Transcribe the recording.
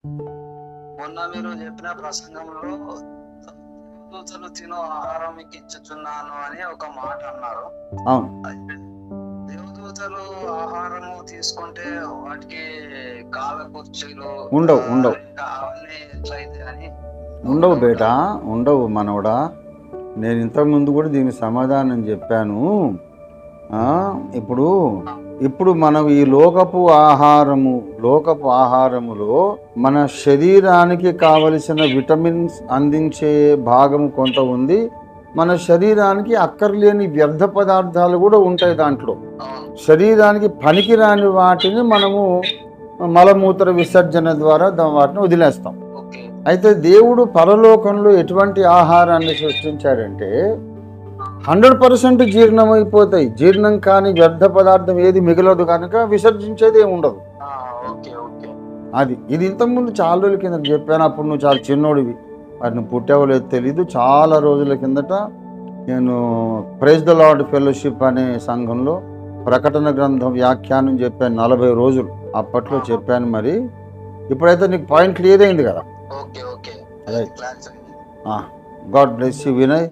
మొన్న మీరు చెప్పిన ప్రసంగంలో దేవదూతలు తిను ఆహారం మీకు ఇచ్చుచున్నాను అని ఒక మాట అన్నారు. అవును. అయితే దేవదూతలు ఆహారము తీసుకుంటే వాటికి కాళ్ళ కుర్చీలు ఉండవు ఉండవు అవన్నీ ఎట్లయితే అని ఉండవు బేటా, ఉండవు మనవడా. నేను ఇంతకుముందు కూడా దీనికి సమాధానం చెప్పాను. ఇప్పుడు మనం ఈ లోకపు ఆహారములో మన శరీరానికి కావలసిన విటమిన్స్ అందించే భాగం కొంత ఉంది. మన శరీరానికి అక్కర్లేని వ్యర్థ పదార్థాలు కూడా ఉంటాయి దాంట్లో. శరీరానికి పనికిరాని వాటిని మనము మలమూత్ర విసర్జన ద్వారా వాటిని వదిలేస్తాం. అయితే దేవుడు పరలోకంలో ఎటువంటి ఆహారాన్ని సృష్టించాడంటే 100% జీర్ణమైపోతాయి. జీర్ణం కాని వ్యర్థ పదార్థం ఏది మిగలదు కనుక విసర్జించేది ఏమి ఉండదు. ఇది ఇంతకుముందు చాలా రోజుల కింద చెప్పాను. అప్పుడు నువ్వు చాలా చిన్నోడివి, అది నువ్వు పుట్టావో లేదో తెలీదు. చాలా రోజుల కిందట నేను ప్రైజ్ ద లార్డ్ ఫెలోషిప్ అనే సంఘంలో ప్రకటన గ్రంథం వ్యాఖ్యానం చెప్పాను 40 రోజులు. అప్పట్లో చెప్పాను. మరి ఇప్పుడైతే నీకు పాయింట్ క్లియర్ అయింది కదా. God bless you Vinay.